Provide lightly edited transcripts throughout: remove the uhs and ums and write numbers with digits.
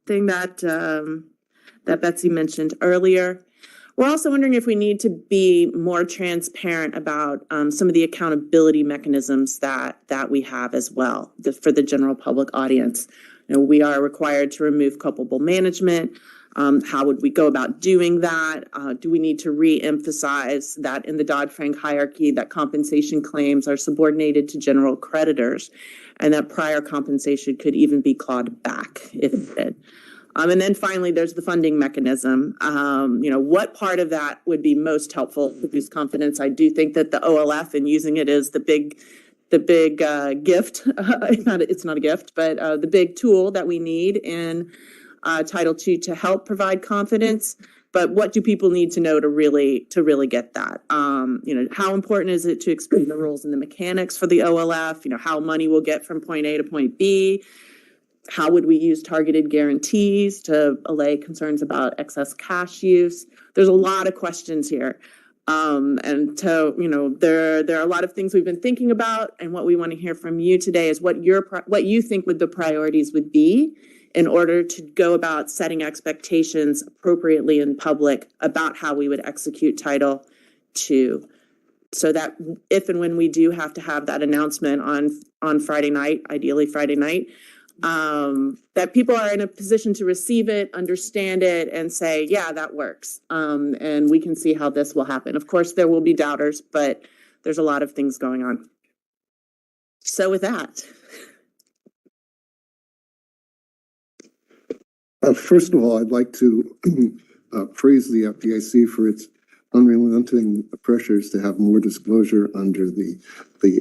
thing that that Betsy mentioned earlier. We're also wondering if we need to be more transparent about some of the accountability mechanisms that we have as well for the general public audience. You know, we are required to remove culpable management. How would we go about doing that? Do we need to re-emphasize that in the Dodd-Frank hierarchy that compensation claims are subordinated to general creditors and that prior compensation could even be clawed back if needed? And then finally, there's the funding mechanism. You know, what part of that would be most helpful to boost confidence? I do think that the OLF and using it as the big gift, it's not a gift, but the big tool that we need in Title II to help provide confidence. But what do people need to know to really get that? You know, how important is it to explain the rules and the mechanics for the OLF? You know, how money will get from point A to point B. How would we use targeted guarantees to allay concerns about excess cash use? There's a lot of questions here. And so, you know, there are a lot of things we've been thinking about, and what we want to hear from you today is what you think the priorities would be in order to go about setting expectations appropriately in public about how we would execute Title II. So that if and when we do have to have that announcement on Friday night, ideally Friday night, that people are in a position to receive it, understand it, and say, yeah, that works. And we can see how this will happen. Of course, there will be doubters, but there's a lot of things going on. So with that. First of all, I'd like to praise the FDIC for its unrelenting pressures to have more disclosure under the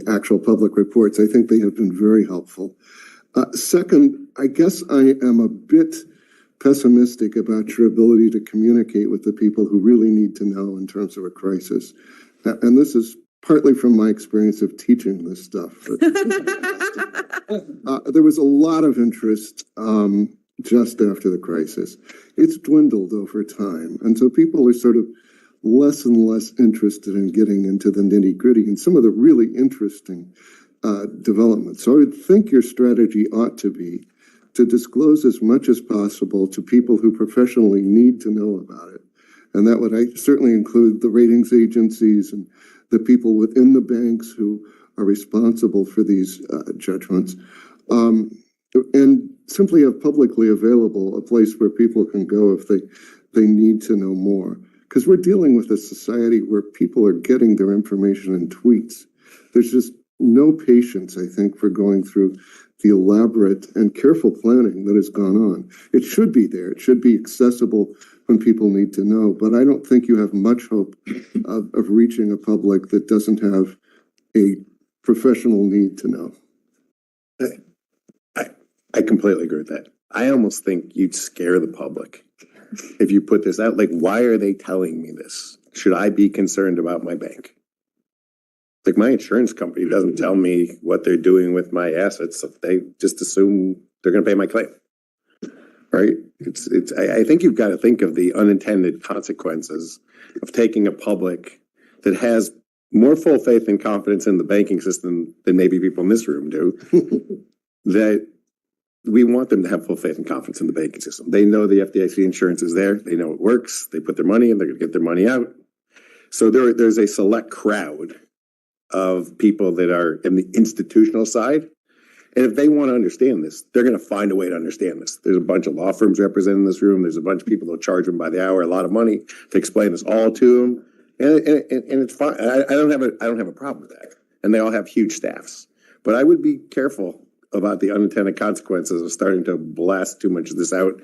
actual public reports. I think they have been very helpful. Second, I guess I am a bit pessimistic about your ability to communicate with the people who really need to know in terms of a crisis. And this is partly from my experience of teaching this stuff. There was a lot of interest just after the crisis. It's dwindled over time. And so people are sort of less and less interested in getting into the nitty-gritty and some of the really interesting developments. So I would think your strategy ought to be to disclose as much as possible to people who professionally need to know about it. And that would certainly include the ratings agencies and the people within the banks who are responsible for these judgments. And simply have publicly available a place where people can go if they need to know more. Because we're dealing with a society where people are getting their information in tweets. There's just no patience, I think, for going through the elaborate and careful planning that has gone on. It should be there. It should be accessible when people need to know. But I don't think you have much hope of reaching a public that doesn't have a professional need to know. I completely agree with that. I almost think you'd scare the public if you put this out. Like, why are they telling me this? Should I be concerned about my bank? Like, my insurance company doesn't tell me what they're doing with my assets. They just assume they're going to pay my claim, right? I think you've got to think of the unintended consequences of taking a public that has more full faith and confidence in the banking system than maybe people in this room do. That we want them to have full faith and confidence in the banking system. They know the FDIC insurance is there. They know it works. They put their money in. They're going to get their money out. So there's a select crowd of people that are in the institutional side. And if they want to understand this, they're going to find a way to understand this. There's a bunch of law firms represented in this room. There's a bunch of people that'll charge them by the hour a lot of money to explain this all to them. And it's fine. I don't have a problem with that. And they all have huge staffs. But I would be careful about the unintended consequences of starting to blast too much of this out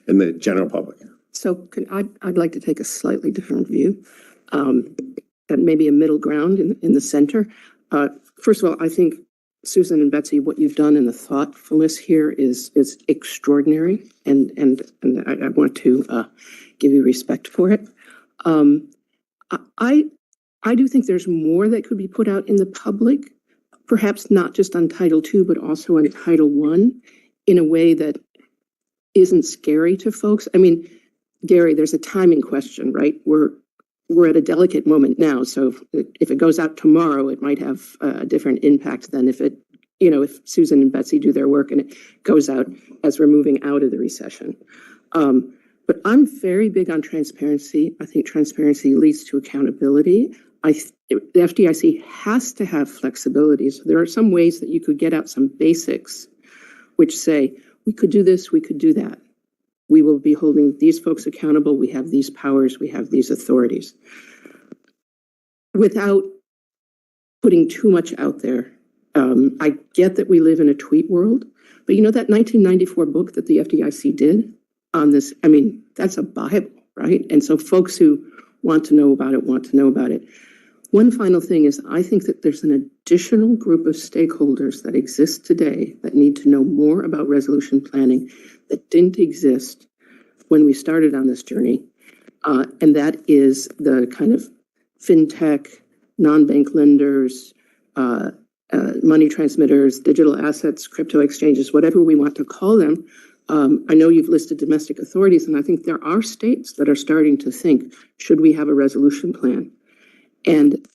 in the general public. So I'd like to take a slightly different view, and maybe a middle ground in the center. First of all, I think, Susan and Betsy, what you've done and the thoughtfulness here is extraordinary, and I want to give you respect for it. I do think there's more that could be put out in the public, perhaps not just on Title II, but also on Title I, in a way that isn't scary to folks. I mean, Gary, there's a timing question, right? We're at a delicate moment now, so if it goes out tomorrow, it might have a different impact than if it, you know, if Susan and Betsy do their work and it goes out as we're moving out of the recession. But I'm very big on transparency. I think transparency leads to accountability. The FDIC has to have flexibility. So there are some ways that you could get out some basics, which say, we could do this, we could do that. We will be holding these folks accountable. We have these powers, we have these authorities. Without putting too much out there. I get that we live in a tweet world, but you know that 1994 book that the FDIC did on this, I mean, that's a Bible, right? And so folks who want to know about it, want to know about it. One final thing is I think that there's an additional group of stakeholders that exist today that need to know more about resolution planning that didn't exist when we started on this journey. And that is the kind of fintech, non-bank lenders, money transmitters, digital assets, crypto exchanges, whatever we want to call them. I know you've listed domestic authorities, and I think there are states that are starting to think, should we have a resolution plan? And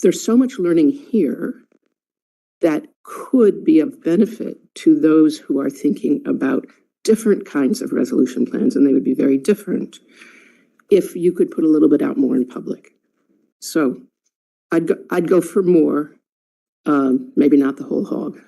there's so much learning here that could be of benefit to those who are thinking about different kinds of resolution plans, and they would be very different if you could put a little bit out more in public. So I'd go for more, maybe not the whole hog.